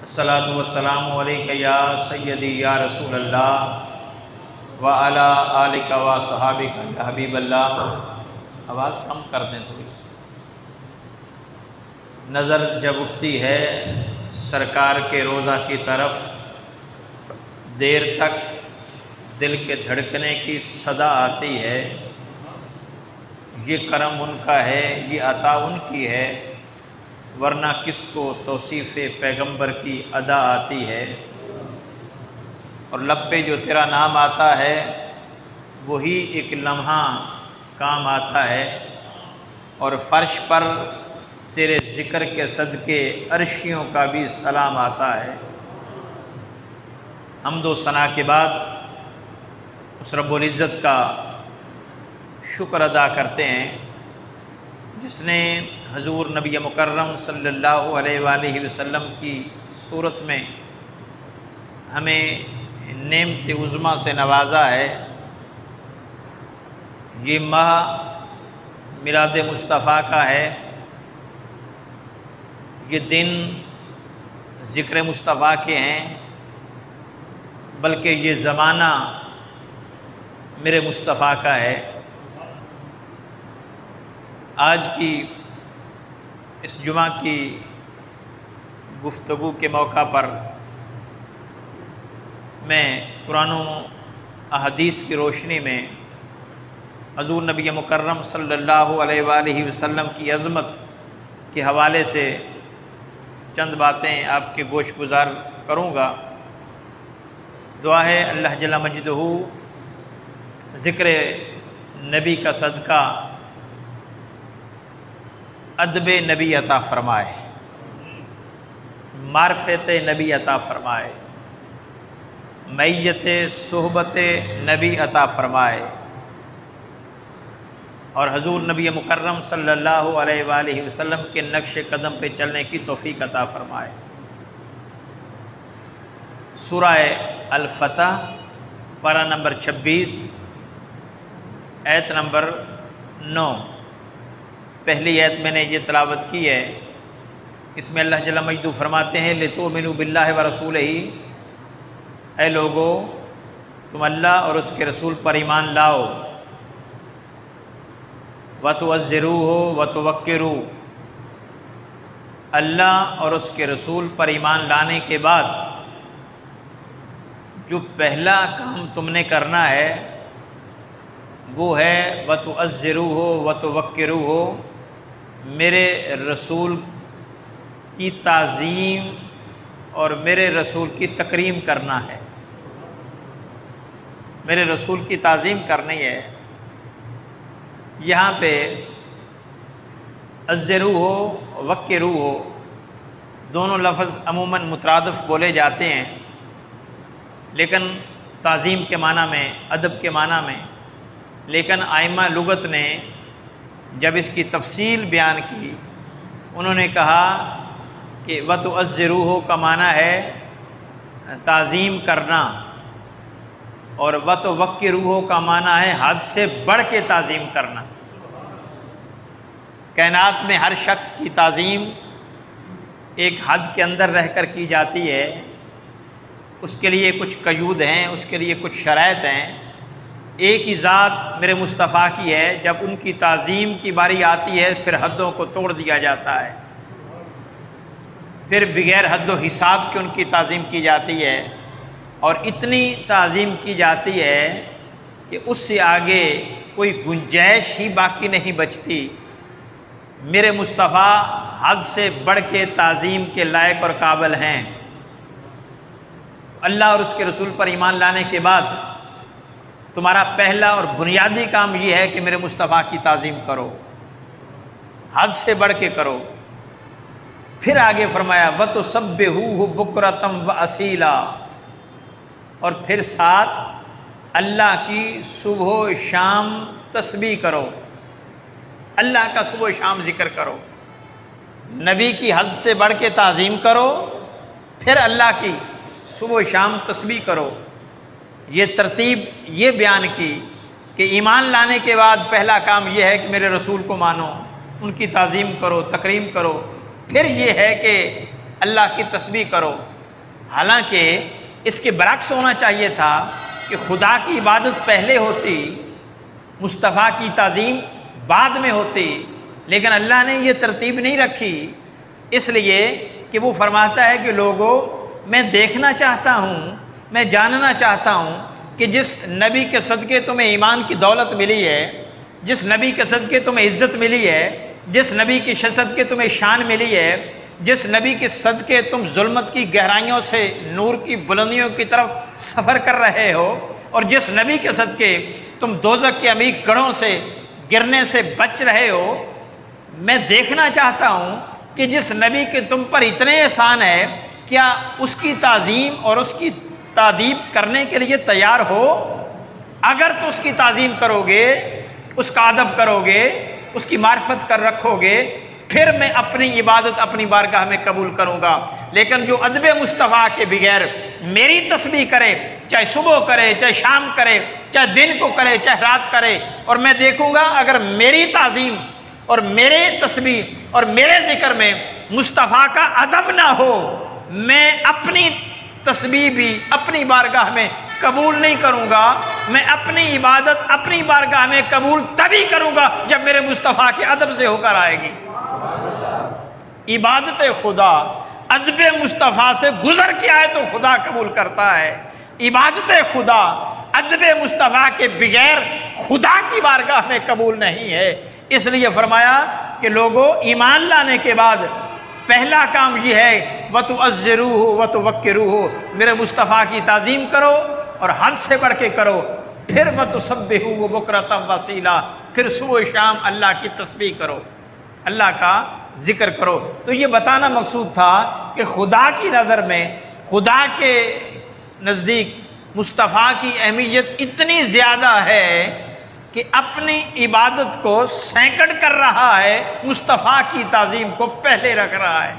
الصلاۃ والسلام علیک یا سیدی یا رسول اللہ وعلی آلک و صحابک یا حبیب اللہ۔ آواز کم کر دیں تھوڑی۔ نظر جب اٹھتی ہے سرکار کے روضہ کی طرف، دیر تک دل کے دھڑکنے کی صدا آتی ہے، یہ کرم ان کا ہے، یہ عطا ان کی ہے، ورنہ کس کو توصیف پیغمبر کی ادا آتی ہے۔ اور لب پہ جو تیرا نام آتا ہے وہی ایک لمحہ کام آتا ہے، اور فرش پر تیرے ذکر کے صدقے عرشیوں کا بھی سلام آتا ہے۔ حمد و ثنا کے بعد اس رب العزت کا شکر ادا کرتے ہیں جس نے حضور نبی مکرم صلی اللہ علیہ وآلہ وسلم کی صورت میں ہمیں نعمت عظمیٰ سے نوازا ہے۔ یہ ماہ میلاد مصطفیٰ کا ہے، یہ دن ذکر مصطفیٰ کے ہیں، بلکہ یہ زمانہ میرے مصطفیٰ کا ہے۔ آج کی اس جمعہ کی گفتگو کے موقع پر میں قرآن و احادیث کی روشنی میں حضور نبی مکرم صلی اللہ علیہ وآلہ وسلم کی عظمت کے حوالے سے چند باتیں آپ کے گوش گزار کروں گا۔ دعا ہے اللہ جل مجدہ ذکر نبی کا صدقہ ادب نبی عطا فرمائے، معرفت نبی عطا فرمائے، میت صحبت نبی عطا فرمائے، اور حضور نبی مکرم صلی اللہ علیہ وآلہ وسلم کے نقش قدم پہ چلنے کی توفیق عطا فرمائے۔ سورہ الفتح پارہ نمبر 26 آیت نمبر 9، پہلی آیت میں نے یہ تلاوت کی ہے۔ اس میں اللہ جل مجدہ فرماتے ہیں لِتُؤْمِنُوا بِاللَّهِ وَرَسُولِهِ، اے لوگو تم اللہ اور اس کے رسول پر ایمان لاؤ، وَتُعَزِّرُوهُ وَتُوَقِّرُوهُ، اللہ اور اس کے رسول پر ایمان لانے کے بعد جو پہلا کام تم نے کرنا ہے وہ ہے وَتُعَزِّرُوهُ وَتُوَقِّرُوهُ، میرے رسول کی تعظیم اور میرے رسول کی تکریم کرنا ہے۔ میرے رسول کی تعظیم کرنی ہے۔ یہاں پہ عزروہ وقروہ دونوں لفظ عموماً مترادف بولے جاتے ہیں، لیکن تعظیم کے معنی میں، ادب کے معنی میں، لیکن ائمہ لغت نے جب اس کی تفصیل بیان کی انہوں نے کہا کہ وَتُعَزِّرُوهُ کا معنی ہے تعظیم کرنا، اور وَتُوَقِّرُوهُ کا معنی ہے حد سے بڑھ کے تعظیم کرنا۔ کائنات میں ہر شخص کی تعظیم ایک حد کے اندر رہ کر کی جاتی ہے، اس کے لیے کچھ قیود ہیں، اس کے لیے کچھ شرائط ہیں۔ ایک ہی ذات میرے مصطفیٰ کی ہے، جب ان کی تعظیم کی باری آتی ہے پھر حدوں کو توڑ دیا جاتا ہے، پھر بغیر حد و حساب کے ان کی تعظیم کی جاتی ہے، اور اتنی تعظیم کی جاتی ہے کہ اس سے آگے کوئی گنجائش ہی باقی نہیں بچتی۔ میرے مصطفیٰ حد سے بڑھ کے تعظیم کے لائق اور قابل ہیں۔ اللہ اور اس کے رسول پر ایمان لانے کے بعد تمہارا پہلا اور بنیادی کام یہ ہے کہ میرے مصطفیٰ کی تعظیم کرو، حد سے بڑھ کے کرو۔ پھر آگے فرمایا وَتُسَبِّحُوهُ بُكْرَةً وَأَصِيلًا، اور پھر ساتھ اللہ کی صبح و شام تسبیح کرو، اللہ کا صبح و شام ذکر کرو، نبی کی حد سے بڑھ کے تعظیم کرو، پھر اللہ کی صبح و شام تسبیح کرو۔ یہ ترتیب یہ بیان کی کہ ایمان لانے کے بعد پہلا کام یہ ہے کہ میرے رسول کو مانو، ان کی تعظیم کرو، تکریم کرو، پھر یہ ہے کہ اللہ کی تسبیح کرو، حالانکہ اس کے برعکس ہونا چاہیے تھا کہ خدا کی عبادت پہلے ہوتی، مصطفیٰ کی تعظیم بعد میں ہوتی، لیکن اللہ نے یہ ترتیب نہیں رکھی، اس لیے کہ وہ فرماتا ہے کہ لوگوں میں دیکھنا چاہتا ہوں، میں جاننا چاہتا ہوں کہ جس نبی کے صدقے تمہیں ایمان کی دولت ملی ہے، جس نبی کے صدقے تمہیں عزت ملی ہے، جس نبی کے صدقے تمہیں شان ملی ہے، جس نبی کے صدقے تم ظلمت کی گہرائیوں سے نور کی بلندیوں کی طرف سفر کر رہے ہو، اور جس نبی کے صدقے تم دوزخ کے عمیق گڑھوں سے گرنے سے بچ رہے ہو، میں دیکھنا چاہتا ہوں کہ جس نبی کے تم پر اتنے احسان ہے، کیا اس کی تعظیم اور اس کی تعدیب کرنے کے لیے تیار ہو؟ اگر تو اس کی تعظیم کرو گے، اس کا ادب کرو گے، اس کی معرفت کر رکھو گے، پھر میں اپنی عبادت اپنی بارگاہ میں قبول کروں گا۔ لیکن جو ادب مصطفیٰ کے بغیر میری تسبیح کرے، چاہے صبح کرے، چاہے شام کرے، چاہے دن کو کرے، چاہے رات کرے، اور میں دیکھوں گا اگر میری تعظیم اور میرے تسبیح اور میرے ذکر میں مصطفیٰ کا ادب نہ ہو، میں اپنی تسبیح بھی اپنی بارگاہ میں قبول نہیں کروں گا۔ میں اپنی عبادت اپنی بارگاہ میں قبول تبھی کروں گا جب میرے مصطفیٰ کے ادب سے ہو کر آئے گی۔ عبادت خدا ادب مصطفیٰ سے گزر کے آئے تو خدا قبول کرتا ہے، عبادت خدا ادب مصطفیٰ کے بغیر خدا کی بارگاہ میں قبول نہیں ہے۔ اس لیے فرمایا کہ لوگوں ایمان لانے کے بعد پہلا کام یہ ہے وَتُعَزِّرُوهُ وَتُوَقِّرُوهُ، میرے مصطفیٰ کی تعظیم کرو اور حد سے بڑھ کے کرو، پھر وَتُسَبِّحُوهُ بُكْرَةً وَأَصِيلًا، پھر صبح و شام اللہ کی تسبیح کرو، اللہ کا ذکر کرو۔ تو یہ بتانا مقصود تھا کہ خدا کی نظر میں، خدا کے نزدیک مصطفیٰ کی اہمیت اتنی زیادہ ہے کہ اپنی عبادت کو سینکڑ کر رہا ہے، مصطفیٰ کی تعظیم کو پہلے رکھ رہا ہے۔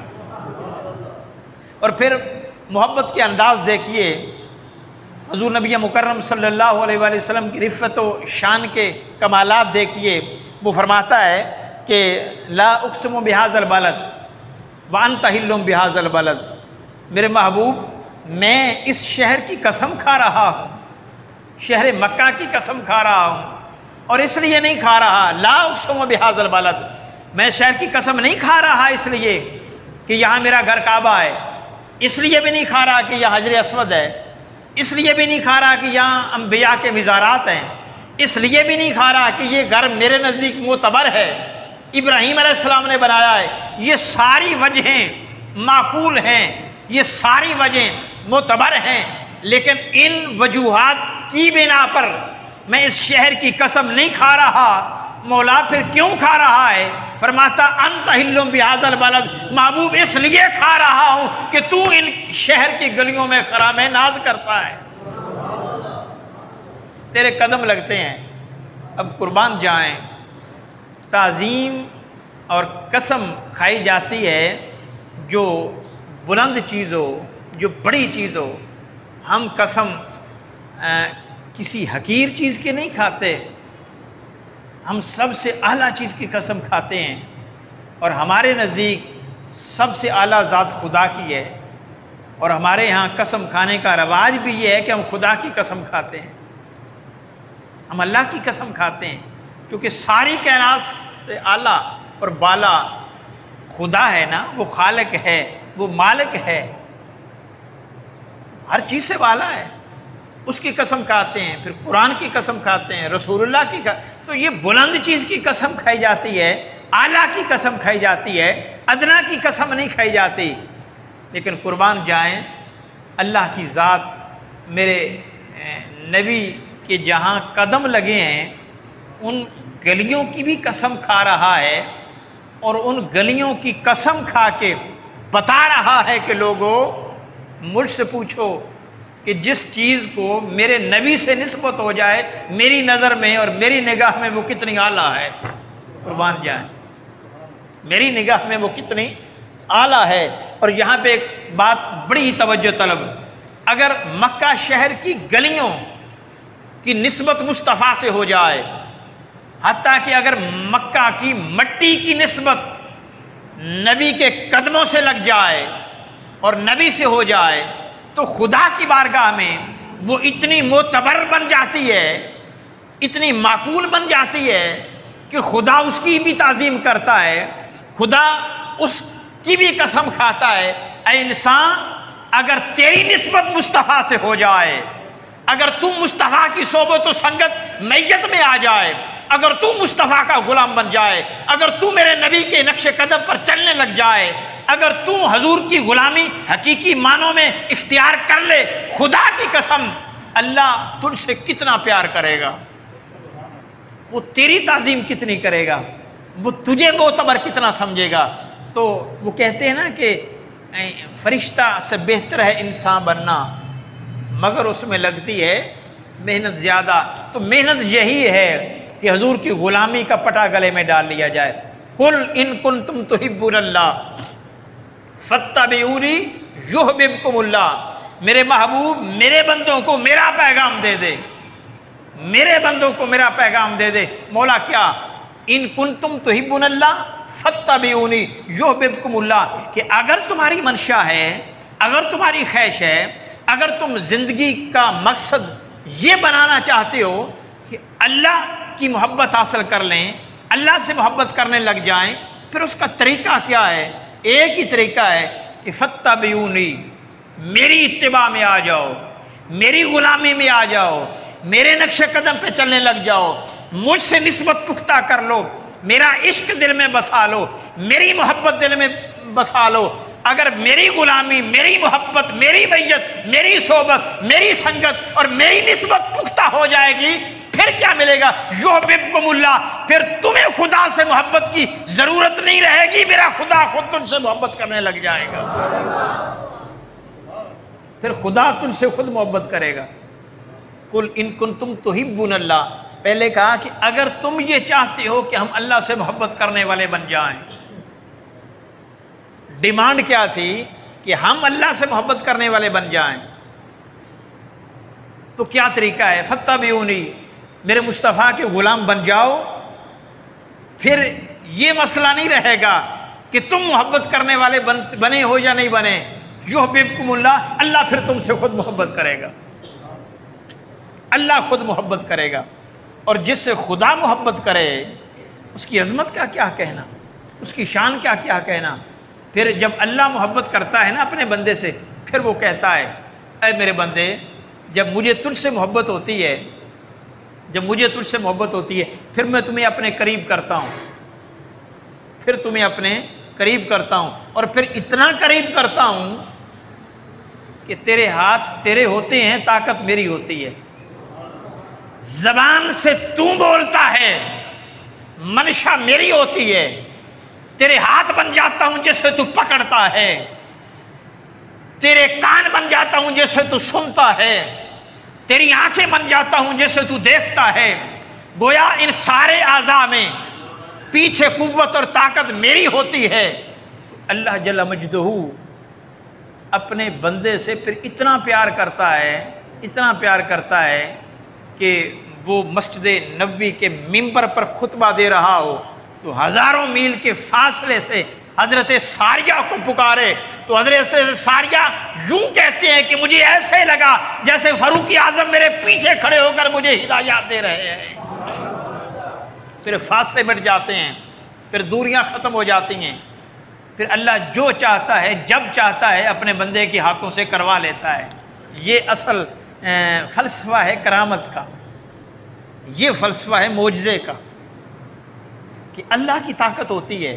اور پھر محبت کے انداز دیکھیے، حضور نبی مکرم صلی اللہ علیہ وآلہ وسلم کی رفت و شان کے کمالات دیکھیے۔ وہ فرماتا ہے کہ لا اقسم بہذا البلد وانت حل بہذا البلد، میرے محبوب میں اس شہر کی قسم کھا رہا ہوں، شہر مکہ کی قسم کھا رہا ہوں، اور اس لیے نہیں کھا رہا، لا اقسم بہذا البلد، میں شہر کی قسم نہیں کھا رہا اس لیے کہ یہاں میرا گھر کعبہ ہے، اس لیے بھی نہیں کھا رہا کہ یہاں حجر اسود ہے، اس لیے بھی نہیں کھا رہا کہ یہاں انبیاء کے مزارات ہیں، اس لیے بھی نہیں کھا رہا کہ یہ گھر میرے نزدیک معتبر ہے، ابراہیم علیہ السلام نے بنایا ہے۔ یہ ساری وجہیں معقول ہیں، یہ ساری وجہیں معتبر ہیں، لیکن ان وجوہات کی بنا پر میں اس شہر کی قسم نہیں کھا رہا۔ مولا پھر کیوں کھا رہا ہے؟ فرماتا انت حل بہذا البلد، محبوب اس لیے کھا رہا ہوں کہ تو ان شہر کی گلیوں میں خرام ناز کرتا ہے، تیرے قدم لگتے ہیں۔ اب قربان جائیں، تعظیم اور قسم کھائی جاتی ہے جو بلند چیز ہو، جو بڑی چیز ہو۔ ہم قسم کسی حقیر چیز کی نہیں کھاتے، ہم سب سے اعلیٰ چیز کی قسم کھاتے ہیں، اور ہمارے نزدیک سب سے اعلیٰ ذات خدا کی ہے، اور ہمارے یہاں قسم کھانے کا رواج بھی یہ ہے کہ ہم خدا کی قسم کھاتے ہیں، ہم اللہ کی قسم کھاتے ہیں، کیونکہ ساری کائنات سے اعلیٰ اور بالا خدا ہے نا، وہ خالق ہے، وہ مالک ہے، ہر چیز سے بالا ہے، اس کی قسم کھاتے ہیں، پھر قرآن کی قسم کھاتے ہیں، رسول اللہ کی تو یہ بلند چیز کی قسم کھائی جاتی ہے، اعلیٰ کی قسم کھائی جاتی ہے، ادنا کی قسم نہیں کھائی جاتی۔ لیکن قربان جائیں، اللہ کی ذات میرے نبی کے جہاں قدم لگے ہیں ان گلیوں کی بھی قسم کھا رہا ہے، اور ان گلیوں کی قسم کھا کے بتا رہا ہے کہ لوگوں مجھ سے پوچھو کہ جس چیز کو میرے نبی سے نسبت ہو جائے میری نظر میں اور میری نگاہ میں وہ کتنی اعلیٰ ہے۔ قربان جائیں، میری نگاہ میں وہ کتنی اعلیٰ ہے۔ اور یہاں پہ ایک بات بڑی توجہ طلب، اگر مکہ شہر کی گلیوں کی نسبت مصطفیٰ سے ہو جائے، حتیٰ کہ اگر مکہ کی مٹی کی نسبت نبی کے قدموں سے لگ جائے اور نبی سے ہو جائے، تو خدا کی بارگاہ میں وہ اتنی معتبر بن جاتی ہے، اتنی معقول بن جاتی ہے کہ خدا اس کی بھی تعظیم کرتا ہے، خدا اس کی بھی قسم کھاتا ہے، اے انسان اگر تیری نسبت مصطفیٰ سے ہو جائے، اگر تم مصطفیٰ کی صحبت و سنگت میت میں آ جائے، اگر تم مصطفیٰ کا غلام بن جائے، اگر تم میرے نبی کے نقش قدم پر چلنے لگ جائے، اگر تم حضور کی غلامی حقیقی معنوں میں اختیار کر لے، خدا کی قسم اللہ تجھ سے کتنا پیار کرے گا، وہ تیری تعظیم کتنی کرے گا، وہ تجھے معتبر کتنا سمجھے گا۔ تو وہ کہتے ہیں نا کہ فرشتہ سے بہتر ہے انسان بننا، مگر اس میں لگتی ہے محنت زیادہ۔ تو محنت یہی ہے کہ حضور کی غلامی کا پٹا گلے میں ڈال لیا جائے۔ قل ان کنتم تحبون اللہ فاتبعونی یحببکم اللہ، میرے محبوب میرے بندوں کو میرا پیغام دے دے، میرے بندوں کو میرا پیغام دے دے۔ مولا کیا؟ ان کنتم تحبون اللہ فاتبعونی یحببکم اللہ، کہ اگر تمہاری منشا ہے، اگر تمہاری خواہش ہے، اگر تم زندگی کا مقصد یہ بنانا چاہتے ہو کہ اللہ کی محبت حاصل کر لیں، اللہ سے محبت کرنے لگ جائیں، پھر اس کا طریقہ کیا ہے؟ ایک ہی طریقہ ہے کہ فاتبعونی، میری اتباع میں آ جاؤ، میری غلامی میں آ جاؤ، میرے نقش قدم پہ چلنے لگ جاؤ، مجھ سے نسبت پختہ کر لو، میرا عشق دل میں بسا لو، میری محبت دل میں بسا لو۔ اگر میری غلامی، میری محبت، میری بیعت، میری صحبت، میری سنگت اور میری نسبت پختہ ہو جائے گی، پھر کیا ملے گا؟ یحببکم اللہ، پھر تمہیں خدا سے محبت کی ضرورت نہیں رہے گی، میرا خدا خود تم سے محبت کرنے لگ جائے گا، پھر خدا تم سے خود محبت کرے گا۔ قل ان کنتم تحبون اللہ، پہلے کہا کہ اگر تم یہ چاہتے ہو کہ ہم اللہ سے محبت کرنے والے بن جائیں، ڈیمانڈ کیا تھی؟ کہ ہم اللہ سے محبت کرنے والے بن جائیں، تو کیا طریقہ ہے؟ فاتبعونی، میرے مصطفیٰ کے غلام بن جاؤ، پھر یہ مسئلہ نہیں رہے گا کہ تم محبت کرنے والے بنے ہو یا نہیں بنے، یحببکم اللہ، اللہ پھر تم سے خود محبت کرے گا، اللہ خود محبت کرے گا۔ اور جس سے خدا محبت کرے اس کی عظمت کا کیا کہنا، اس کی شان کا کیا کہنا۔ پھر جب اللہ محبت کرتا ہے نا اپنے بندے سے، پھر وہ کہتا ہے اے میرے بندے، جب مجھے تجھ سے محبت ہوتی ہے، جب مجھے تجھ سے محبت ہوتی ہے، پھر میں تمہیں اپنے قریب کرتا ہوں، پھر تمہیں اپنے قریب کرتا ہوں، اور پھر اتنا قریب کرتا ہوں کہ تیرے ہاتھ تیرے ہوتے ہیں، طاقت میری ہوتی ہے، زبان سے تو بولتا ہے، منشا میری ہوتی ہے، تیرے ہاتھ بن جاتا ہوں جیسے تو پکڑتا ہے، تیرے کان بن جاتا ہوں جیسے تو سنتا ہے، تیری آنکھیں بن جاتا ہوں جیسے تو دیکھتا ہے۔ گویا ان سارے اعضاء میں پیچھے قوت اور طاقت میری ہوتی ہے۔ اللہ جل مجدہ اپنے بندے سے پھر اتنا پیار کرتا ہے، اتنا پیار کرتا ہے کہ وہ مسجد نبوی کے ممبر پر خطبہ دے رہا ہو تو ہزاروں میل کے فاصلے سے حضرت ساریہ کو پکارے تو حضرت ساریہ یوں کہتے ہیں کہ مجھے ایسے لگا جیسے فاروق اعظم میرے پیچھے کھڑے ہو کر مجھے ہدایات دے رہے ہیں۔ پھر فاصلے بڑھ جاتے ہیں، پھر دوریاں ختم ہو جاتی ہیں، پھر اللہ جو چاہتا ہے جب چاہتا ہے اپنے بندے کے ہاتھوں سے کروا لیتا ہے۔ یہ اصل فلسفہ ہے کرامت کا، یہ فلسفہ ہے معجزے کا، کہ اللہ کی طاقت ہوتی ہے،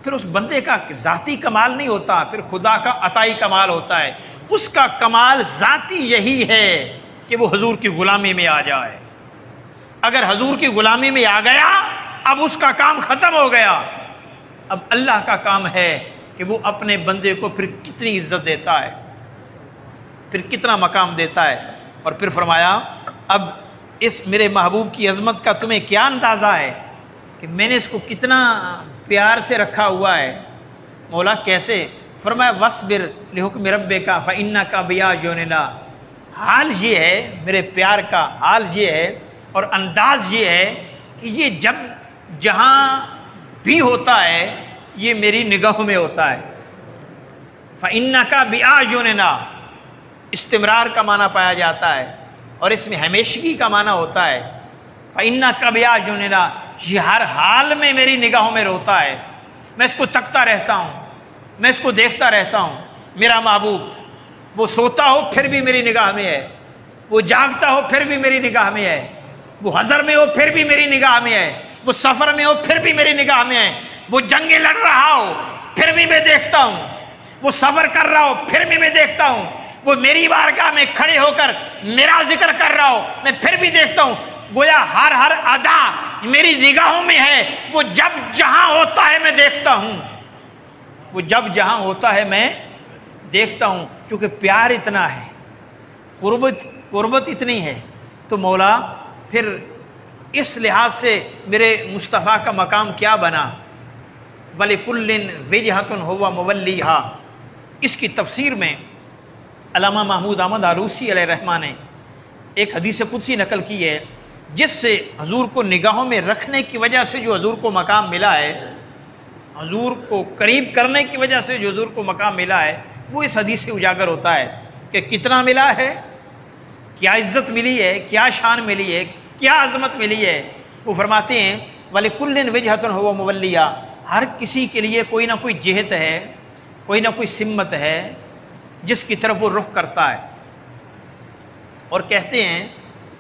پھر اس بندے کا ذاتی کمال نہیں ہوتا، پھر خدا کا عطائی کمال ہوتا ہے۔ اس کا کمال ذاتی یہی ہے کہ وہ حضور کی غلامی میں آ جائے۔ اگر حضور کی غلامی میں آ گیا، اب اس کا کام ختم ہو گیا۔ اب اللہ کا کام ہے کہ وہ اپنے بندے کو پھر کتنی عزت دیتا ہے، پھر کتنا مقام دیتا ہے۔ اور پھر فرمایا اب اس میرے محبوب کی عظمت کا تمہیں کیا اندازہ ہے کہ میں نے اس کو کتنا پیار سے رکھا ہوا ہے۔ مولا کیسے؟ فرمایا وَاصْبِرْ لِحُکْمِ رَبِّکَ فَإِنَّکَ بِأَعْیُنِنَا، حال یہ ہے میرے پیار کا، حال یہ ہے اور انداز یہ ہے کہ یہ جب جہاں بھی ہوتا ہے یہ میری نگاہوں میں ہوتا ہے۔ فَإِنَّکَ بِأَعْیُنِنَا، استمرار کا معنی پایا جاتا ہے اور اس میں ہمیشگی کا معنی ہوتا ہے۔ فَإِنَّكَ بِأَعْيُنِنَا، یہ ہر حال میں میری نگاہوں میں روتا ہے، میں اس کو تکتا رہتا ہوں، میں اس کو دیکھتا رہتا ہوں۔ میرا محبوب وہ سوتا ہو پھر بھی میری نگاہ میں ہے، وہ جاگتا ہو پھر بھی میری نگاہ میں ہے، وہ حضر میں ہو پھر بھی میری نگاہ میں ہے، وہ سفر میں ہو پھر بھی میری نگاہ میں ہے، وہ جنگیں لڑ رہا ہو پھر بھی میں دیکھتا ہوں، وہ سفر کر رہا ہو پھر بھی میں دیکھتا ہوں، وہ میری بارگاہ میں کھڑے ہو کر میرا ذکر کر رہا ہو میں پھر بھی دیکھتا ہوں۔ گویا ہر ادا میری نگاہوں میں ہے، وہ جب جہاں ہوتا ہے میں دیکھتا ہوں، وہ جب جہاں ہوتا ہے میں دیکھتا ہوں، کیونکہ پیار اتنا ہے، قربت اتنی ہے، تو مولا پھر اس لحاظ سے میرے مصطفیٰ کا مقام کیا بنا۔ وَلِكُلٍّ وِجْهَةٌ هُوَ مُوَلِّيهَا، اس کی تفسیر میں علامہ محمود احمد آلوسی علیہ الرحمہ نے ایک حدیث قدسی نقل کی ہے، جس سے حضور کو نگاہوں میں رکھنے کی وجہ سے جو حضور کو مقام ملا ہے، حضور کو قریب کرنے کی وجہ سے جو حضور کو مقام ملا ہے، وہ اس حدیث سے اجاگر ہوتا ہے کہ کتنا ملا ہے، کیا عزت ملی ہے، کیا شان ملی ہے، کیا عظمت ملی ہے۔ وہ فرماتے ہیں وَلِكُلٍّ وِجْهَةٌ هُوَ مُوَلِّيهَا، ہر کسی کے لیے کوئی نہ کوئی جہت ہے، کوئی نہ کوئی سمت ہے جس کی طرف وہ رخ کرتا ہے، اور کہتے ہیں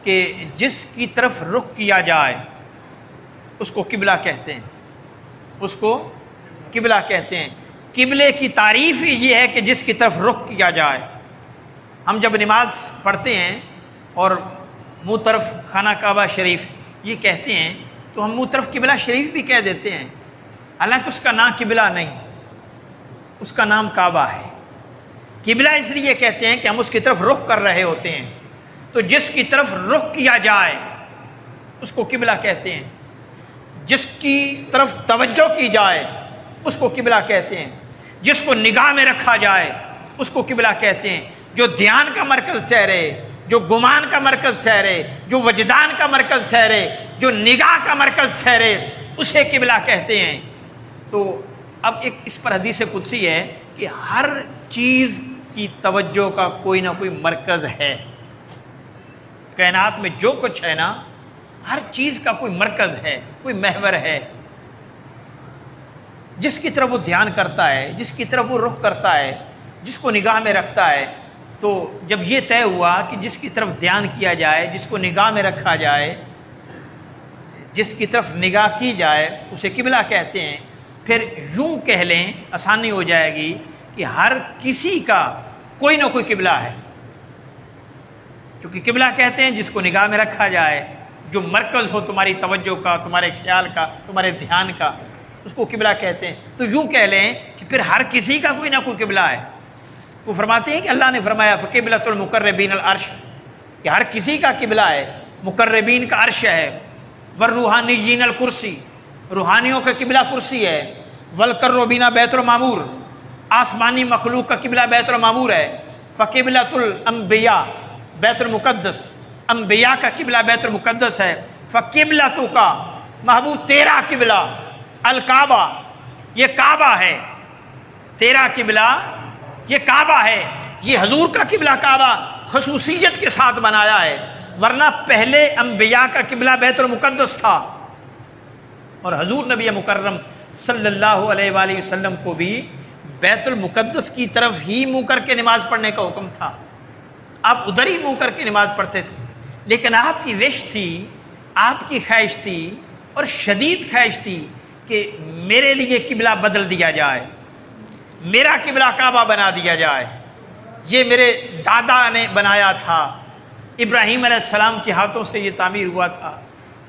کہ جس کی طرف رخ کیا جائے اس کو قبلہ کہتے ہیں، اس کو قبلہ کہتے ہیں۔ قبلے کی تعریف ہی یہ ہے کہ جس کی طرف رخ کیا جائے۔ ہم جب نماز پڑھتے ہیں اور منہ طرف خانہ کعبہ شریف یہ کہتے ہیں تو ہم منہ طرف قبلہ شریف بھی کہہ دیتے ہیں، حالانکہ اس کا نام قبلہ نہیں، اس کا نام کعبہ ہے۔ قبلہ اس لیے کہتے ہیں کہ ہم اس کی طرف رخ کر رہے ہوتے ہیں، تو جس کی طرف رخ کیا جائے اس کو قبلہ کہتے ہیں، جس کی طرف توجہ کی جائے اس کو قبلہ کہتے ہیں، جس کو نگاہ میں رکھا جائے اس کو قبلہ کہتے ہیں، جو دھیان کا مرکز ٹھہرے، جو گمان کا مرکز ٹھہرے، جو وجدان کا مرکز ٹھہرے، جو نگاہ کا مرکز ٹھہرے، اسے قبلہ کہتے ہیں۔ تو اب ایک اس پر حدیث قدسی ہے کہ ہر چیز کی توجہ کا کوئی نہ کوئی مرکز ہے، کائنات میں جو کچھ ہے نا ہر چیز کا کوئی مرکز ہے، کوئی محور ہے، جس کی طرف وہ دھیان کرتا ہے، جس کی طرف وہ رخ کرتا ہے، جس کو نگاہ میں رکھتا ہے۔ تو جب یہ طے ہوا کہ جس کی طرف دھیان کیا جائے، جس کو نگاہ میں رکھا جائے، جس کی طرف نگاہ کی جائے اسے قبلہ کہتے ہیں، پھر یوں کہہ لیں آسانی ہو جائے گی کہ ہر کسی کا کوئی نہ کوئی قبلہ ہے، کیونکہ قبلہ کہتے ہیں جس کو نگاہ میں رکھا جائے، جو مرکز ہو تمہاری توجہ کا، تمہارے خیال کا، تمہارے دھیان کا، اس کو قبلہ کہتے ہیں۔ تو یوں کہہ لیں کہ پھر ہر کسی کا کوئی نہ کوئی قبلہ ہے۔ وہ فرماتے ہیں کہ اللہ نے فرمایا فَقِبْلَةُ الْمُقَرَّبِينَ الْعَرْشِ، کہ ہر کسی کا قبلہ ہے، مقربین کا عرش ہے، وَالرُّوحَانِيِّينَ الْكُرْسِي، روحانیوں کا قبلہ کرسی ہے، وَالْقَرُّبِينَ بیت المعمور، آسمانی مخلوق کا قبلہ بیت المعمور ہے، فَقِبْلَةُ الْأَنْبِيَاء بیت المقدس، انبیاء کا قبلہ بیت المقدس ہے، فَقِبْلَتُكَ محبوب تیرا قبلہ الکعبہ، یہ کعبہ ہے، تیرا قبلہ یہ کعبہ ہے، یہ حضور کا قبلہ کعبہ خصوصیت کے ساتھ بنایا ہے، ورنہ پہلے انبیاء کا قبلہ بیت المقدس تھا، اور حضور نبی مکرم صلی اللہ علیہ وآلہ وسلم کو بھی بیت المقدس کی طرف ہی منہ کر کے نماز پڑھنے کا حکم تھا، آپ ادھر ہی منہ کر کے نماز پڑھتے تھے، لیکن آپ کی وش تھی، آپ کی خواہش تھی اور شدید خواہش تھی کہ میرے لیے قبلہ بدل دیا جائے، میرا قبلہ کعبہ بنا دیا جائے، یہ میرے دادا نے بنایا تھا، ابراہیم علیہ السلام کے ہاتھوں سے یہ تعمیر ہوا تھا،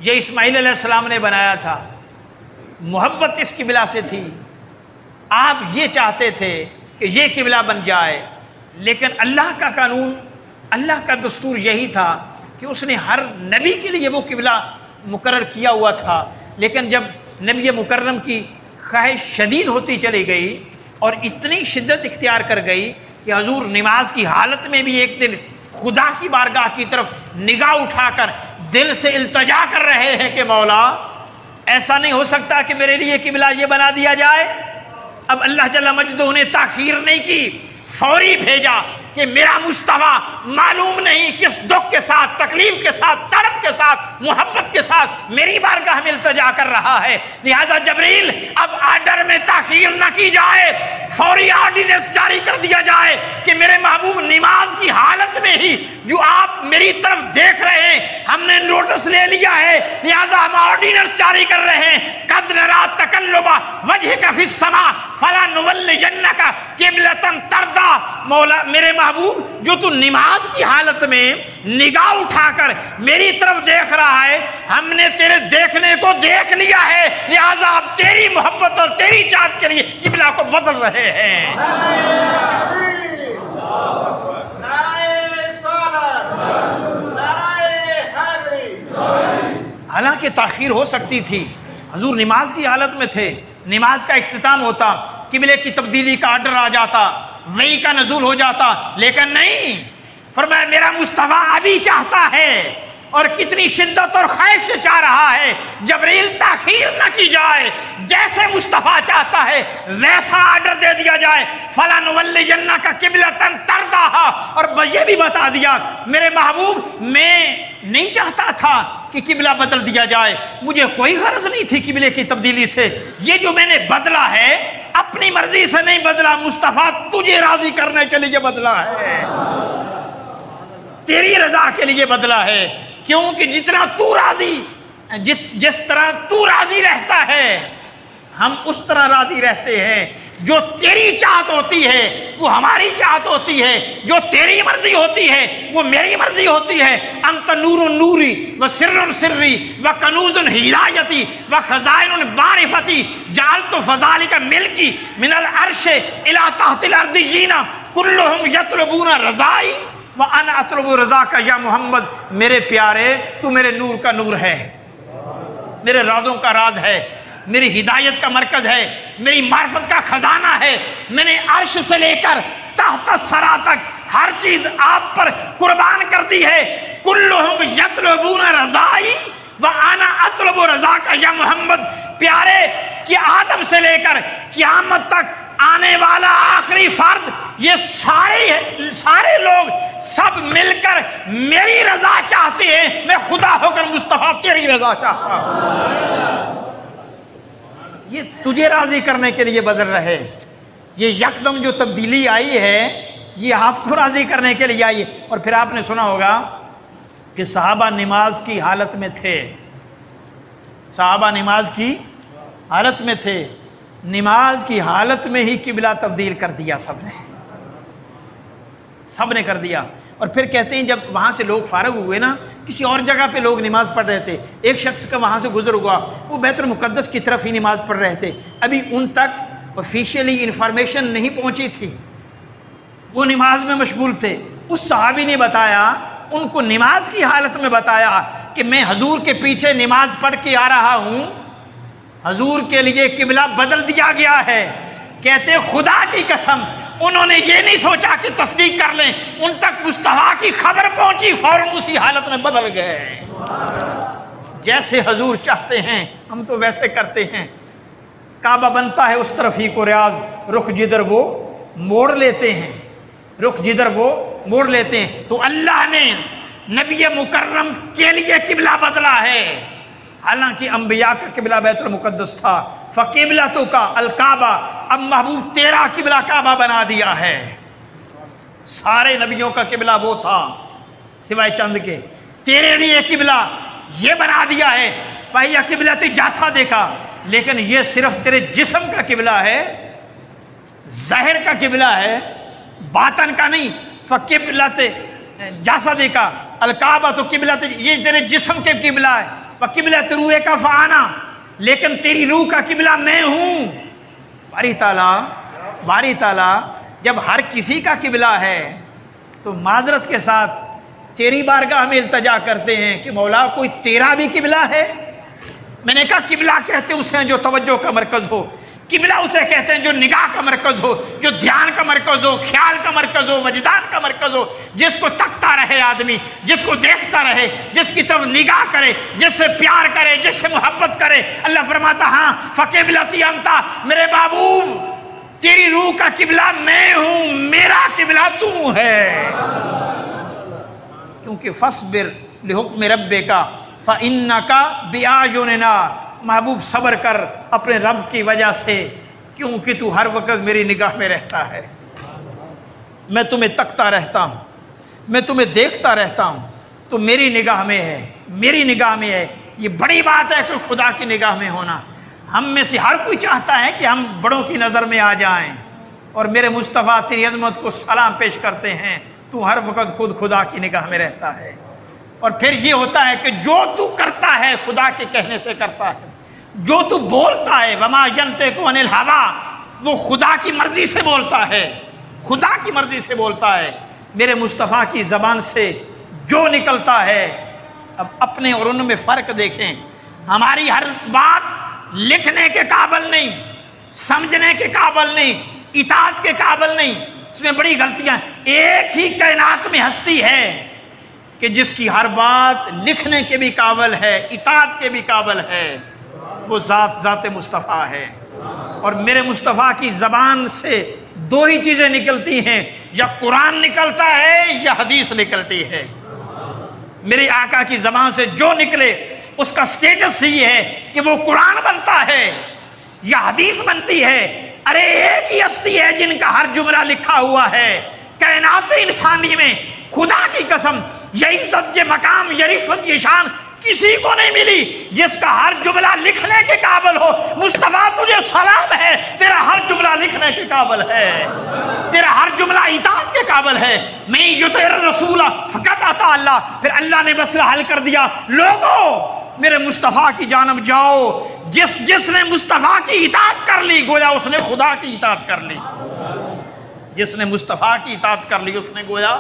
یہ اسماعیل علیہ السلام نے بنایا تھا، محبت اس قبلہ سے تھی، آپ یہ چاہتے تھے کہ یہ قبلہ بن جائے، لیکن اللہ کا قانون، اللہ کا دستور یہی تھا کہ اس نے ہر نبی کے لیے وہ قبلہ مقرر کیا ہوا تھا، لیکن جب نبی مکرم کی خواہش شدید ہوتی چلی گئی اور اتنی شدت اختیار کر گئی کہ حضور نماز کی حالت میں بھی ایک دن خدا کی بارگاہ کی طرف نگاہ اٹھا کر دل سے التجا کر رہے ہیں کہ مولا ایسا نہیں ہو سکتا کہ میرے لیے قبلہ یہ بنا دیا جائے۔ اب اللہ جل مجدہ نے تاخیر نہیں کی، فوری بھیجا کہ میرا مصطفیٰ معلوم نہیں کس دکھ کے ساتھ، تکلیف کے ساتھ، تڑپ کے ساتھ، محبت کے ساتھ میری بارگاہ میں التجا کر رہا ہے، لہذا جبریل اب آرڈر میں تاخیر نہ کی جائے، فوری آرڈیننس جاری کر دیا جائے کہ میرے محبوب نماز کی حالت میں ہی جو آپ میری طرف دیکھ رہے ہیں، ہم نے نوٹس لے لیا ہے، لہذا ہم آرڈیننس جاری کر رہے ہیں، قد نرا تقلب وجہک فی السماء فلنولینک قبلۃ ترضیٰ، مولا میرے محبوب جو تو نماز کی حالت میں نگاہ اٹھا کر میری طرف دیکھ رہا ہے، ہم نے تیرے دیکھنے کو دیکھ لیا ہے، لہذا اب تیری محبت اور تیری چاہت کے لیے قبلہ کو بدل رہے ہیں۔ حالانکہ تاخیر ہو سکتی تھی، حضور نماز کی حالت میں تھے، نماز کا اختتام ہوتا، قبلے کی تبدیلی کا آرڈر آ جاتا، وحی کا نزول ہو جاتا، لیکن نہیں، فرمایا میرا مصطفیٰ ابھی چاہتا ہے، اور کتنی شدت اور خواہش سے چاہ رہا ہے جبریل تاخیر نہ کی جائے، جیسے مصطفیٰ چاہتا ہے ویسا آرڈر دے دیا جائے، فَلَنُوَلِّيَنَّكَ قِبْلَةً تَرْضَاهَا، اور یہ بھی بتا دیا میرے محبوب میں نہیں چاہتا تھا کہ قبلہ بدل دیا جائے، مجھے کوئی غرض نہیں تھی قبلے کی تبدیلی سے، یہ جو میں نے بدلا ہے اپنی مرضی سے نہیں بدلا، مصطفیٰ تجھے راضی کرنے کے لیے بدلا ہے، تیری رضا کے لیے بدلا ہے، کیونکہ جتنا تو راضی، جس طرح تو راضی رہتا ہے ہم اس طرح راضی رہتے ہیں، جو تیری چاہت ہوتی ہے وہ ہماری چاہت ہوتی ہے، جو تیری مرضی ہوتی ہے وہ میری مرضی ہوتی ہے، انت نور نوری و سر سری و کنوز ہدایتی و خزائن معرفتی جعلت فذلک ملکی من العرش الی تحت الارضین کلہم یطلبون رضائی وَأَنَا أَطْلُبُ رَضَاكَ یا محمد، میرے پیارے تو میرے نور کا نور ہے، میرے رازوں کا راز ہے، میری ہدایت کا مرکز ہے، میری معرفت کا خزانہ ہے، میں نے عرش سے لے کر تحت سرا تک ہر چیز آپ پر قربان کر دی ہے، کلہم یطلبون رضائی وَأَنَا أَطْلُبُ رَضَاكَ یا محمد، پیارے کہ آدم سے لے کر قیامت تک آنے والا آخری فرد، یہ سارے لوگ سب مل کر میری رضا چاہتے ہیں، میں خدا ہو کر مصطفیٰ تیری رضا چاہتا ہوں، یہ تجھے راضی کرنے کے لیے بدل رہے، یہ یکدم جو تبدیلی آئی ہے یہ آپ کو راضی کرنے کے لیے آئی ہے۔ اور پھر آپ نے سنا ہوگا کہ صحابہ نماز کی حالت میں تھے، صحابہ نماز کی حالت میں تھے، نماز کی حالت میں ہی قبلہ تبدیل کر دیا، سب نے کر دیا۔ اور پھر کہتے ہیں جب وہاں سے لوگ فارغ ہوئے نا، کسی اور جگہ پہ لوگ نماز پڑھ رہے تھے، ایک شخص کا وہاں سے گزر ہوا، وہ بیت المقدس کی طرف ہی نماز پڑھ رہے تھے، ابھی ان تک آفیشیلی انفارمیشن نہیں پہنچی تھی، وہ نماز میں مشغول تھے، اس صحابی نے بتایا، ان کو نماز کی حالت میں بتایا کہ میں حضور کے پیچھے نماز پڑھ کے آ رہا ہوں، حضور کے لیے قبلہ بدل دیا گیا ہے۔ کہتے خدا کی قسم انہوں نے یہ نہیں سوچا کہ تصدیق کر لیں، ان تک مصطفیٰ کی خبر پہنچی، فوراً اسی حالت میں بدل گئے۔ جیسے حضور چاہتے ہیں ہم تو ویسے کرتے ہیں، کعبہ بنتا ہے اس طرف ہی کو ریاض، رخ جدھر وہ موڑ لیتے ہیں، رخ جدھر وہ موڑ لیتے ہیں، تو اللہ نے نبی مکرم کے لیے قبلہ بدلا ہے، حالانکہ انبیاء کا قبلہ بیت المقدس تھا، فقبلتک الکعبہ، اب محبوب تیرا قبلہ کعبہ بنا دیا ہے، سارے نبیوں کا قبلہ وہ تھا سوائے چند کے، تیرے لیے قبلہ یہ بنا دیا ہے، بھائی قبلۃ جسد کا، لیکن یہ صرف تیرے جسم کا قبلہ ہے، ظاہر کا قبلہ ہے، باطن کا نہیں، فقبلۃ جسد کا الکعبہ، تو قبلۃ یہ تیرے جسم کے قبلہ ہے، وقبلۃ روح کا فانا، لیکن تیری روح کا قبلہ میں ہوں۔ باری تعالیٰ جب ہر کسی کا قبلہ ہے تو معذرت کے ساتھ تیری بارگاہ میں التجا کرتے ہیں کہ مولا کوئی تیرا بھی قبلہ ہے؟ میں نے کہا قبلہ کہتے اسے جو توجہ کا مرکز ہو، قبلہ اسے کہتے ہیں جو نگاہ کا مرکز ہو، جو دھیان کا مرکز ہو، خیال کا مرکز ہو، وجدان کا مرکز ہو، جس کو تکتا رہے آدمی، جس کو دیکھتا رہے، جس کی طرف نگاہ کرے، جس سے پیار کرے، جس سے محبت کرے۔ اللہ فرماتا ہاں فقبلتی انت، میرے محبوب تیری روح کا قبلہ میں ہوں، میرا قبلہ تو ہے۔ کیونکہ فاصبر لحکم ربک فإنک بأعیننا، محبوب صبر کر اپنے رب کی وجہ سے، کیونکہ تو ہر وقت میری نگاہ میں رہتا ہے، میں تمہیں تکتا رہتا ہوں، میں تمہیں دیکھتا رہتا ہوں، تو میری نگاہ میں ہے، میری نگاہ میں ہے۔ یہ بڑی بات ہے کہ خدا کی نگاہ میں ہونا۔ ہم میں سے ہر کوئی چاہتا ہے کہ ہم بڑوں کی نظر میں آ جائیں، اور میرے مصطفیٰ تیری عظمت کو سلام پیش کرتے ہیں، تو ہر وقت خود خدا کی نگاہ میں رہتا ہے۔ اور پھر یہ ہوتا ہے کہ جو تو کرتا ہے خدا کے کہنے سے کرتا ہے، جو تو بولتا ہے وما ینطق عن الہویٰ، وہ خدا کی مرضی سے بولتا ہے، خدا کی مرضی سے بولتا ہے۔ میرے مصطفیٰ کی زبان سے جو نکلتا ہے، اب اپنے اور ان میں فرق دیکھیں۔ ہماری ہر بات لکھنے کے قابل نہیں، سمجھنے کے قابل نہیں، اطاعت کے قابل نہیں، اس میں بڑی غلطیاں۔ ایک ہی کائنات میں ہستی ہے کہ جس کی ہر بات لکھنے کے بھی قابل ہے، اطاعت کے بھی قابل ہے، وہ ذات مصطفیٰ ہے۔ اور میرے مصطفیٰ کی زبان سے دو ہی چیزیں نکلتی ہیں، یا قرآن نکلتا ہے یا حدیث نکلتی ہے۔ میرے آقا کی زبان سے جو نکلے اس کا سٹیٹس یہ ہے کہ وہ قرآن بنتا ہے یا حدیث بنتی ہے۔ ارے ایک ہی ہستی ہے جن کا ہر جملہ لکھا ہوا ہے کائنات انسانی میں۔ خدا کی قسم، یہ عزت، یہ مقام، یہ رفعت، یہ شان کسی کو نہیں ملی جس کا ہر جملہ لکھنے کے قابل ہو۔ مصطفیٰ تجھے سلام ہے، تیرا ہر جملہ لکھنے کے قابل ہے، تیرا ہر جملہ اطاعت کے قابل ہے۔ میں یطع الرسول فقط اطاع اللہ۔ پھر اللہ نے مسئلہ حل کر دیا، لوگوں میرے مصطفیٰ کی جانب جاؤ۔ جس نے مصطفیٰ کی اطاعت کر لی گویا اس نے خدا کی اطاعت کر لی، جس نے مصطفیٰ کی اطاعت کر لی اس نے گویا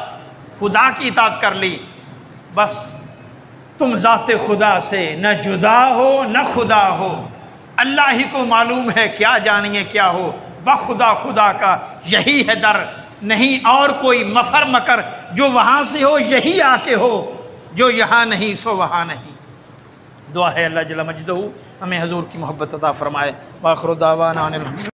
خدا کی اطاعت کر لی۔ بس تم ذات خدا سے نہ جدا ہو نہ خدا ہو، اللہ ہی کو معلوم ہے کیا جانیے کیا ہو، بخدا خدا کا یہی ہے در، نہیں اور کوئی مفر مکر، جو وہاں سے ہو یہی آ کے ہو، جو یہاں نہیں سو وہاں نہیں۔ دعا ہے اللہ جل مجدہ ہمیں حضور کی محبت عطا فرمائے۔ وآخر دعوانا ان الحمد